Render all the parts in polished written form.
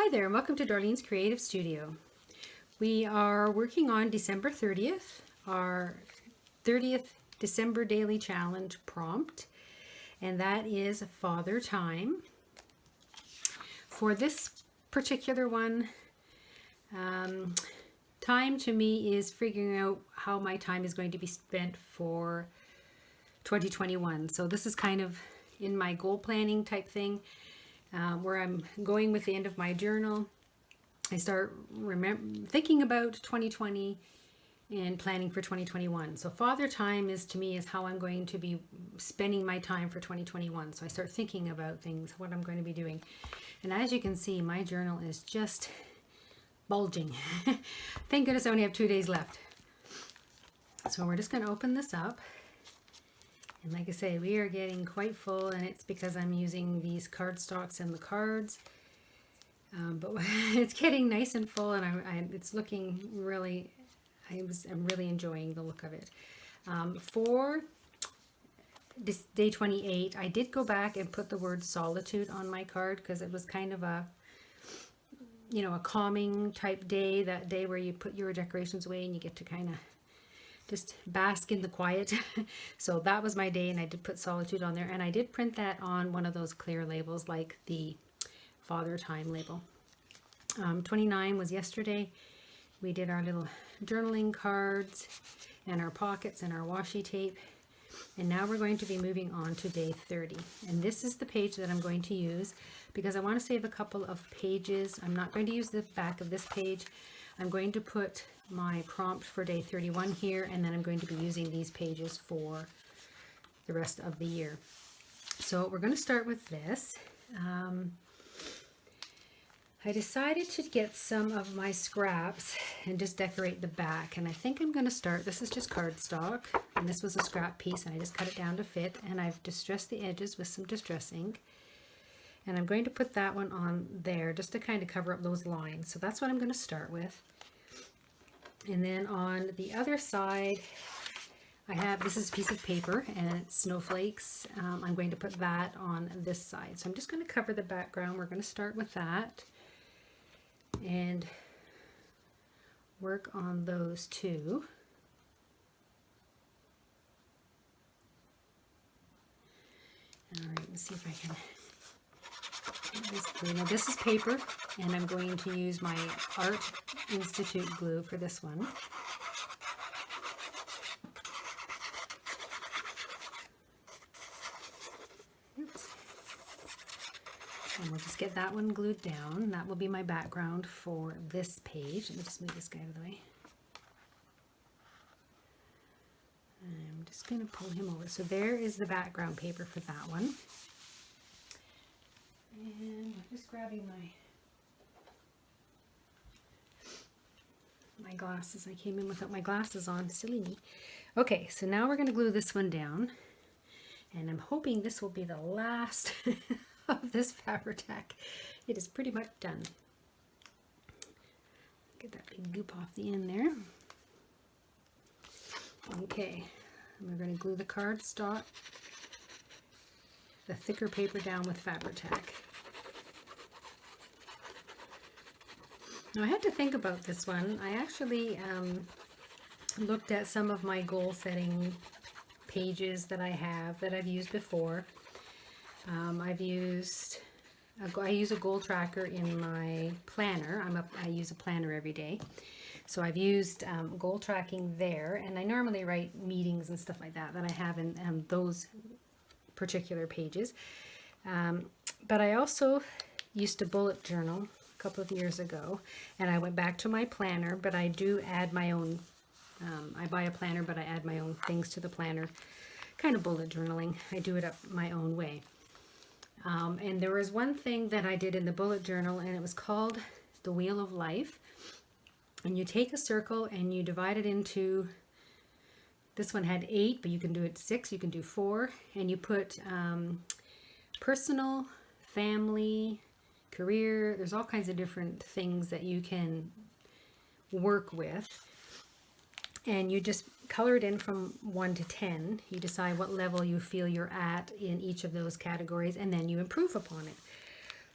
Hi there, and welcome to Darlene's Creative Studio. We are working on December 30th, our 30th December Daily Challenge prompt, and that is Father Time. For this particular one, time to me is figuring out how my time is going to be spent for 2021. So this is kind of in my goal planning type thing. Where I'm going with the end of my journal. I start thinking about 2020 and planning for 2021. So Father Time is to me is how I'm going to be spending my time for 2021. So I start thinking about things, what I'm going to be doing. And as you can see, my journal is just bulging. Thank goodness I only have 2 days left. So we're just going to open this up. And like I say, we are getting quite full, and it's because I'm using these cardstocks and the cards. But it's getting nice and full, and it's looking really, I'm really enjoying the look of it. For this day 28, I did go back and put the word solitude on my card because it was kind of a, a calming type day, that day where you put your decorations away and you get to kind of just bask in the quiet. So that was my day, and I did put solitude on there, and I did print that on one of those clear labels like the Father Time label. 29 was yesterday. We did our little journaling cards and our pockets and our washi tape, and now we're going to be moving on to day 30, and this is the page that I'm going to use because I want to save a couple of pages. I'm not going to use the back of this page. I'm going to put my prompt for day 31 here, and then I'm going to be using these pages for the rest of the year. So we're going to start with this. I decided to get some of my scraps and just decorate the back, and I think I'm going to start, this is just cardstock, and this was a scrap piece, and I just cut it down to fit, and I've distressed the edges with some distress ink, and I'm going to put that one on there just to kind of cover up those lines. So that's what I'm going to start with. And then on the other side, I have, this is a piece of paper and it's snowflakes. I'm going to put that on this side. So I'm just going to cover the background. We're going to start with that and work on those two. All right, let's see if I can. Now this is paper, and I'm going to use my Art Institute glue for this one. Oops. And we'll just get that one glued down. That will be my background for this page. Let me just move this guy out of the way. I'm just going to pull him over. So there is the background paper for that one. And I'm just grabbing my glasses. I came in without my glasses on. Silly me. Okay, so now we're going to glue this one down. And I'm hoping this will be the last of this Fabri-Tac. It is pretty much done. Get that big goop off the end there. Okay, and we're going to glue the cardstock, the thicker paper down with Fabri-Tac. Now I had to think about this one. I actually looked at some of my goal setting pages that I have that I've used before. I use a goal tracker in my planner. I use a planner every day. So I've used goal tracking there, and I normally write meetings and stuff like that I have in those particular pages. But I also used to bullet journal a couple of years ago, and I went back to my planner, but I do add my own, I buy a planner, but I add my own things to the planner, kind of bullet journaling. I do it up my own way. And there was one thing that I did in the bullet journal, and it was called the Wheel of Life. And you take a circle and you divide it into, this one had 8, but you can do it 6, you can do 4, and you put personal, family, career, there's all kinds of different things that you can work with, and you just color it in from 1 to 10. You decide what level you feel you're at in each of those categories, and then you improve upon it.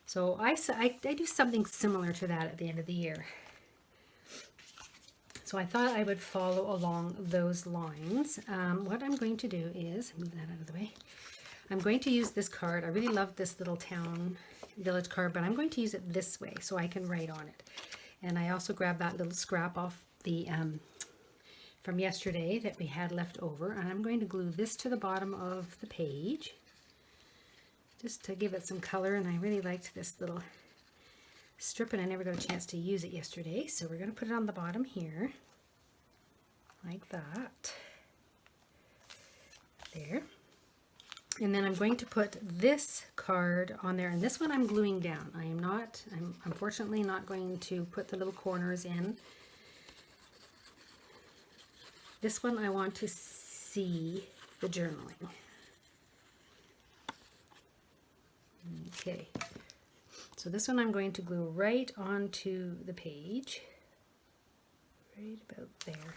So I do something similar to that at the end of the year. So I thought I would follow along those lines. What I'm going to do is, move that out of the way. I'm going to use this card. I really love this little town village card, but I'm going to use it this way so I can write on it. And I also grabbed that little scrap off the from yesterday that we had left over, and I'm going to glue this to the bottom of the page just to give it some color. And I really liked this little strip, and I never got a chance to use it yesterday, so we're going to put it on the bottom here like that. There. And then I'm going to put this card on there, and this one I'm gluing down. I'm unfortunately not going to put the little corners in. This one I want to see the journaling. Okay, so this one I'm going to glue right onto the page, right about there,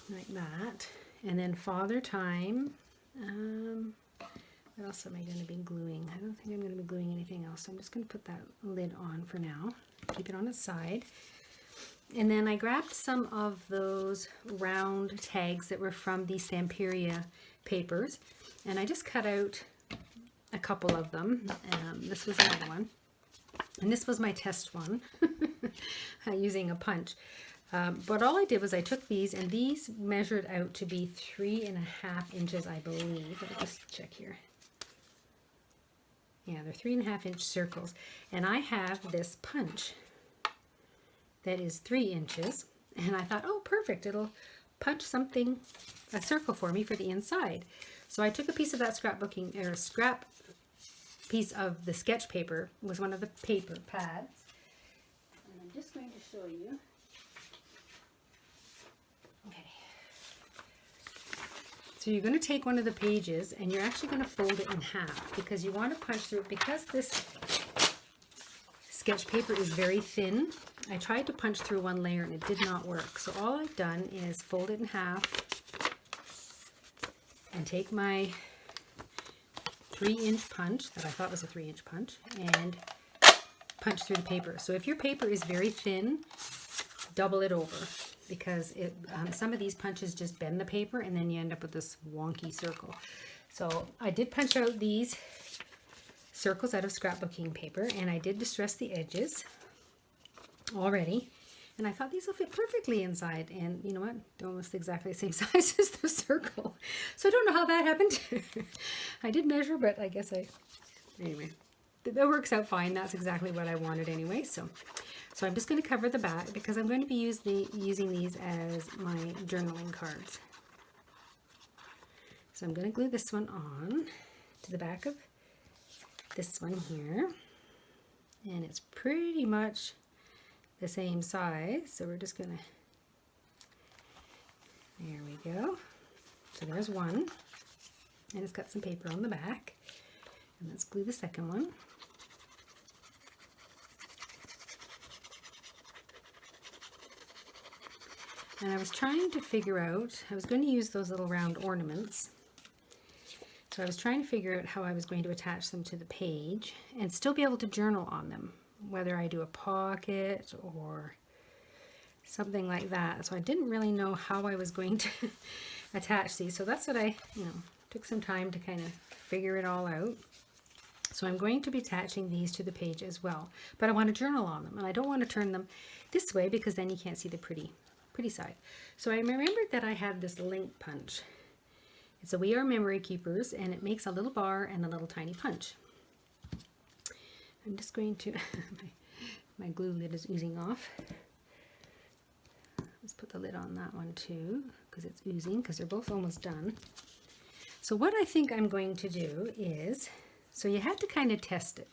like that. And then Father Time, what else am I going to be gluing? I don't think I'm going to be gluing anything else. I'm just going to put that lid on for now, keep it on its side. And then I grabbed some of those round tags that were from the Stamperia papers, and I just cut out a couple of them. This was another one, and this was my test one using a punch. But all I did was I took these, and these measured out to be 3.5 inches, I believe. Let me just check here. Yeah, they're 3.5 inch circles, and I have this punch that is 3 inches, and I thought, oh, perfect, it'll punch something, a circle for me for the inside. So I took a piece of that scrap piece of the sketch paper, was one of the paper pads, and I'm just going to show you. Okay. So you're going to take one of the pages, and you're actually going to fold it in half, because you want to punch through it. Because this sketch paper is very thin, I tried to punch through one layer and it did not work. So all I've done is fold it in half and take my 3-inch punch that I thought was a 3-inch punch and punch through the paper. So if your paper is very thin, double it over, because some of these punches just bend the paper and then you end up with this wonky circle. So I did punch out these circles out of scrapbooking paper, and I did distress the edges already, and I thought these will fit perfectly inside, and you know what, they're almost exactly the same size as the circle. So I don't know how that happened. I did measure, but I guess anyway, that works out fine. That's exactly what I wanted anyway. So I'm just going to cover the back, because I'm going to be using these as my journaling cards. So I'm going to glue this one on to the back of this one here, and it's pretty much the same size, so we're just gonna, there we go. So there's one, and it's got some paper on the back, and let's glue the second one. And I was trying to figure out, I was going to use those little round ornaments. So I was trying to figure out how I was going to attach them to the page and still be able to journal on them, whether I do a pocket or something like that. So I didn't really know how I was going to attach these. So that's what I, took some time to kind of figure it all out. So I'm going to be attaching these to the page as well, but I want to journal on them, and I don't want to turn them this way because then you can't see the pretty side. So I remembered that I had this link punch. It's a We Are Memory Keepers, and it makes a little bar and a little tiny punch. I'm just going to, my glue lid is oozing off. Let's put the lid on that one too, because it's oozing, because they're both almost done. So what I think I'm going to do is, so you had to kind of test it.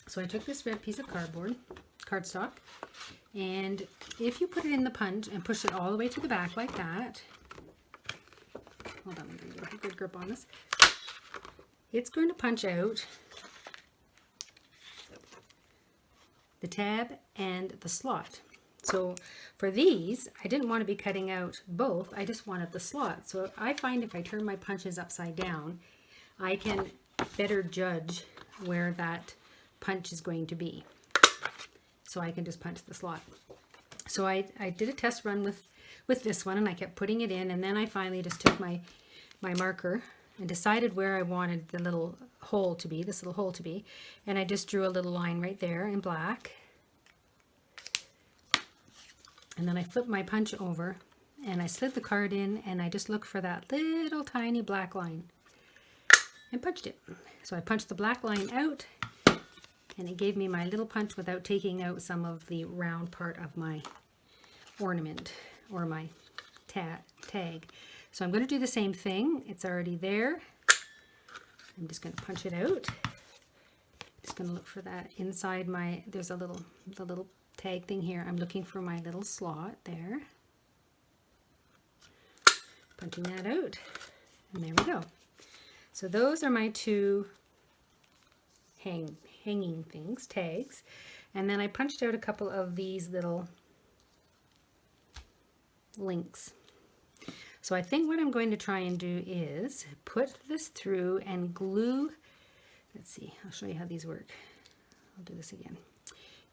So I took this red piece of cardstock, and if you put it in the punch and push it all the way to the back like that, hold on, I'm going to get a good grip on this. It's going to punch out the tab and the slot. So for these, I didn't want to be cutting out both, I just wanted the slot. So I find if I turn my punches upside down, I can better judge where that punch is going to be. So I can just punch the slot. So I did a test run with this one, and I kept putting it in, and then I finally just took my marker and decided where I wanted the little hole to be, this little hole to be, and I just drew a little line right there in black. And then I flipped my punch over and I slid the card in, and I just looked for that little tiny black line and punched it. So I punched the black line out, and it gave me my little punch without taking out some of the round part of my ornament or my tag. So I'm going to do the same thing. It's already there. I'm just going to punch it out. Just going to look for that inside my, there's the little tag thing here. I'm looking for my little slot there. Punching that out, and there we go. So those are my two hanging things, tags. And then I punched out a couple of these little links. So I think what I'm going to try and do is put this through and glue. Let's see, I'll show you how these work. I'll do this again.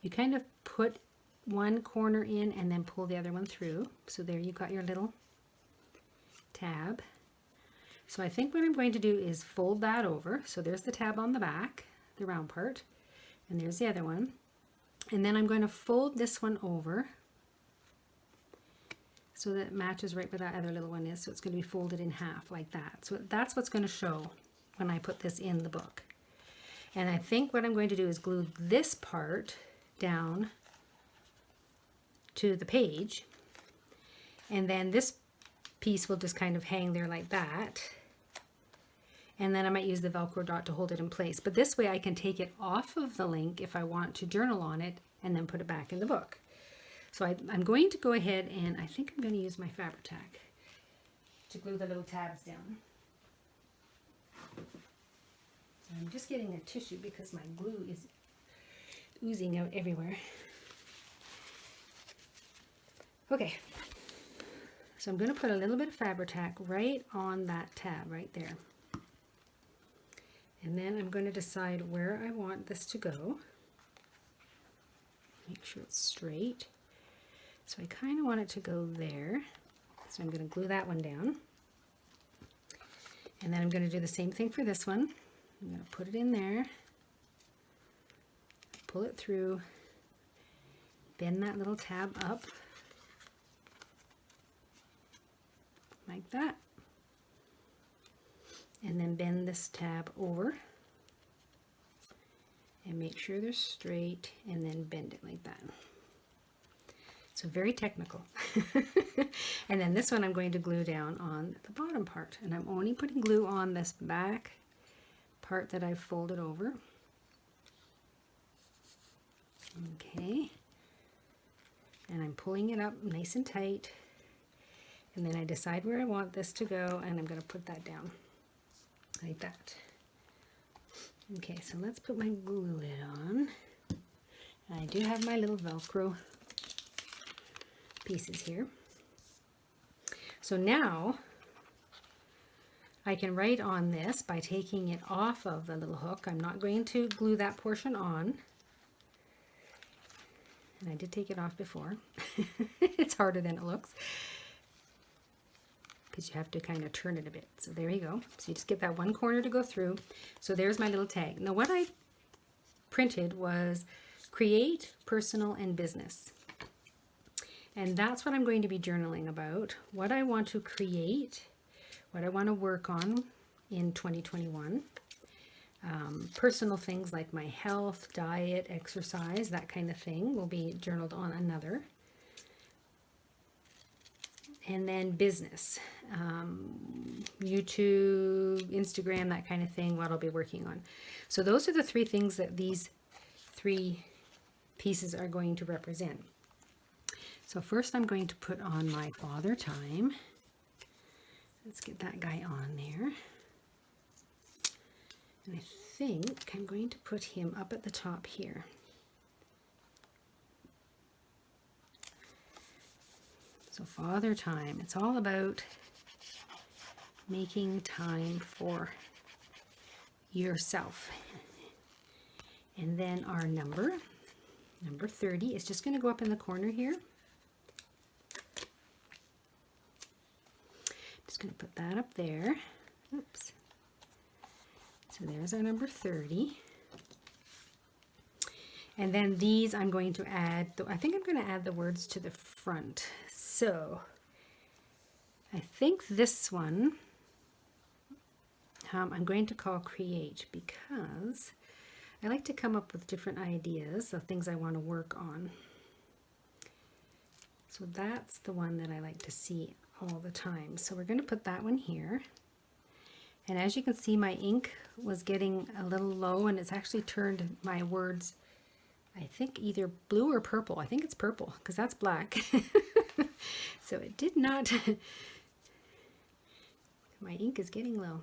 You kind of put one corner in and then pull the other one through. So there you've got your little tab. So I think what I'm going to do is fold that over. So there's the tab on the back, the round part, and there's the other one. And then I'm going to fold this one over so that it matches right where that other little one is. So it's going to be folded in half like that. So that's what's going to show when I put this in the book. And I think what I'm going to do is glue this part down to the page, and then this piece will just kind of hang there like that, and then I might use the Velcro dot to hold it in place. But this way I can take it off of the link if I want to journal on it and then put it back in the book. So I'm going to go ahead, and I think I'm going to use my Fabri-Tac to glue the little tabs down. I'm just getting a tissue because my glue is oozing out everywhere. Okay, so I'm going to put a little bit of Fabri-Tac right on that tab right there. And then I'm going to decide where I want this to go. Make sure it's straight. So I kind of want it to go there. So I'm going to glue that one down. And then I'm going to do the same thing for this one. I'm going to put it in there, pull it through, bend that little tab up like that, and then bend this tab over and make sure they're straight, and then bend it like that. So very technical. And then this one I'm going to glue down on the bottom part, and I'm only putting glue on this back part that I've folded over. Okay, and I'm pulling it up nice and tight, and then I decide where I want this to go, and I'm going to put that down like that. Okay, so let's put my glue lid on. I do have my little Velcro pieces here. So now I can write on this by taking it off of the little hook. I'm not going to glue that portion on. And I did take it off before. It's harder than it looks, because you have to kind of turn it a bit. So there you go. So you just get that one corner to go through. So there's my little tag. Now what I printed was create, personal, and business. And that's what I'm going to be journaling about. What I want to create, what I want to work on in 2021. Personal things like my health, diet, exercise, that kind of thing will be journaled on another. And then business, YouTube, Instagram, that kind of thing, what I'll be working on. So those are the three things that these three pieces are going to represent. So first I'm going to put on my Father Time. Let's get that guy on there. And I think I'm going to put him up at the top here. So Father Time, it's all about making time for yourself. And then our number 30, is just going to go up in the corner here. Just going to put that up there. Oops. So there's our number 30. And then these I'm going to add, I think I'm going to add the words to the front. So I think this one I'm going to call create, because I like to come up with different ideas of things I want to work on. So that's the one that I like to see all the time. So we're going to put that one here. And as you can see, my ink was getting a little low, and it's actually turned my words, I think, either blue or purple. I think it's purple, because that's black. So it did not, my ink is getting low.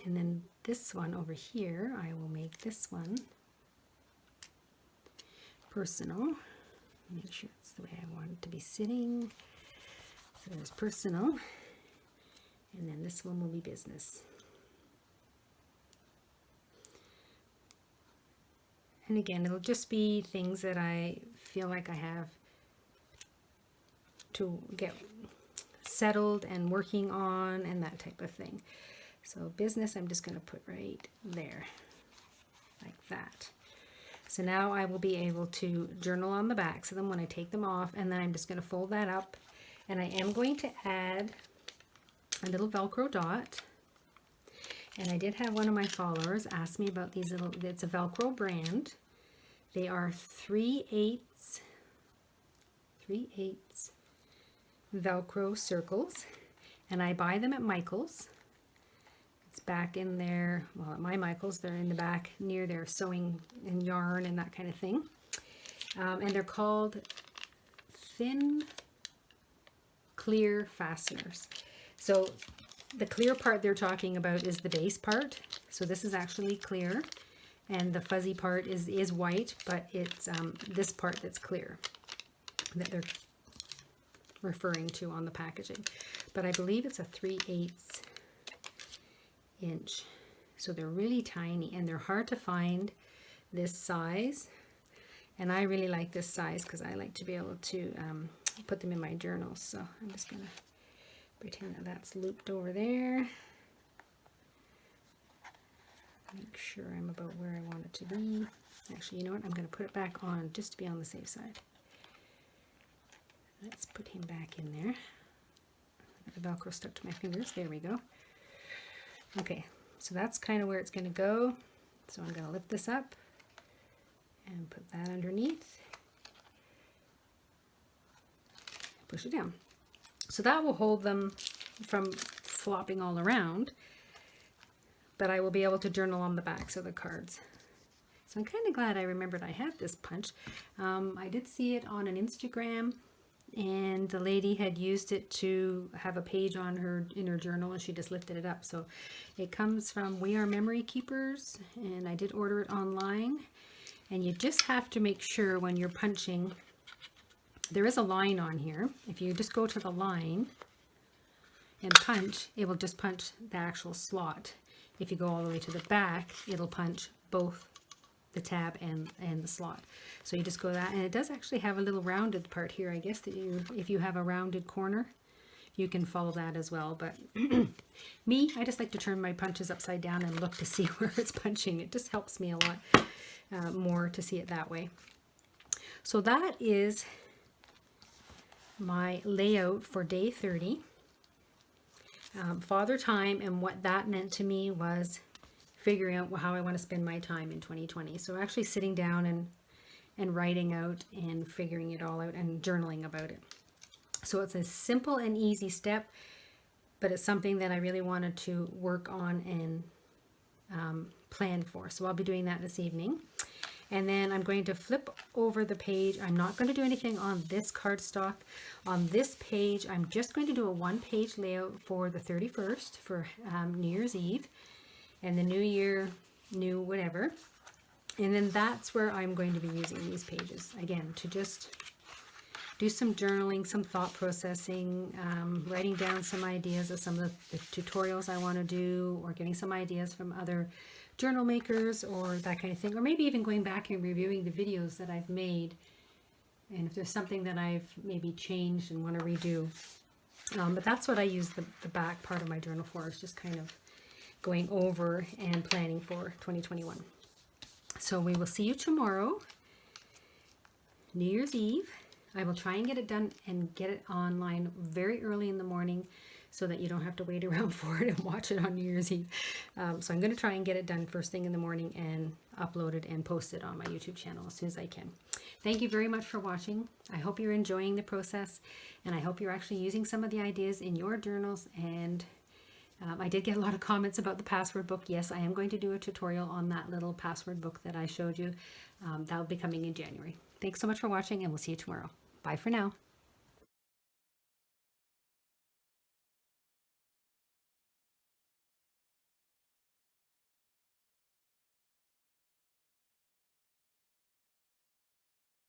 And then this one over here, I will make this one personal. Make sure it's the way I want it to be sitting. So there's personal. And then this one will be business. And again, it'll just be things that I feel like I have to get settled and working on and that type of thing. So business, I'm just going to put right there, like that. So now I will be able to journal on the backs of them when I take them off, and then I'm just going to fold that up, and I am going to add a little Velcro dot. And I did have one of my followers ask me about these little, it's a Velcro brand. They are 3/8 Velcro circles, and I buy them at Michael's. It's back in there, well, at my Michael's, they're in the back near their sewing and yarn and that kind of thing. And they're called thin clear fasteners. So the clear part they're talking about is the base part. So this is actually clear, and the fuzzy part is white, but it's this part that's clear that they're referring to on the packaging. But I believe it's a 3/8 inch. So they're really tiny, and they're hard to find this size. And I really like this size because I like to be able to put them in my journals. So I'm just going to pretend that that's looped over there. Make sure I'm about where I want it to be. Actually, you know what? I'm going to put it back on just to be on the safe side. Let's put him back in there. The Velcro stuck to my fingers. There we go. Okay, so that's kind of where it's going to go. So I'm going to lift this up and put that underneath. Push it down. So that will hold them from flopping all around, but I will be able to journal on the backs of the cards. So I'm kind of glad I remembered I had this punch. I did see it on an Instagram, and the lady had used it to have a page on her in her journal, and she just lifted it up. So it comes from We Are Memory Keepers, and I did order it online. And you just have to make sure when you're punching, there is a line on here. If you just go to the line and punch, it will just punch the actual slot. If you go all the way to the back, it'll punch both the tab and the slot. So you just go that, and it does actually have a little rounded part here. I guess that if you have a rounded corner, you can follow that as well. But me, I just like to turn my punches upside down and look to see where it's punching. It just helps me a lot more to see it that way. So that is my layout for day 30. Father Time, and what that meant to me was figuring out how I want to spend my time in 2020. So actually sitting down and writing out and figuring it all out and journaling about it. So it's a simple and easy step, but it's something that I really wanted to work on and plan for. So I'll be doing that this evening. And then I'm going to flip over the page. I'm not going to do anything on this cardstock. On this page, I'm just going to do a one-page layout for the 31st for New Year's Eve and the New Year, new whatever. And then that's where I'm going to be using these pages, again, to just do some journaling, some thought processing, writing down some ideas of some of the tutorials I want to do, or getting some ideas from other journal makers or that kind of thing, or maybe even going back and reviewing the videos that I've made, and if there's something that I've maybe changed and want to redo. But that's what I use the back part of my journal for, is just kind of going over and planning for 2021. So we will see you tomorrow, New Year's Eve. I will try and get it done and get it online very early in the morning so that you don't have to wait around for it and watch it on New Year's Eve. So I'm going to try and get it done first thing in the morning and upload it and post it on my YouTube channel as soon as I can. Thank you very much for watching. I hope you're enjoying the process, and I hope you're actually using some of the ideas in your journals. And I did get a lot of comments about the password book. Yes, I am going to do a tutorial on that little password book that I showed you. That will be coming in January. Thanks so much for watching, and we'll see you tomorrow. Bye for now.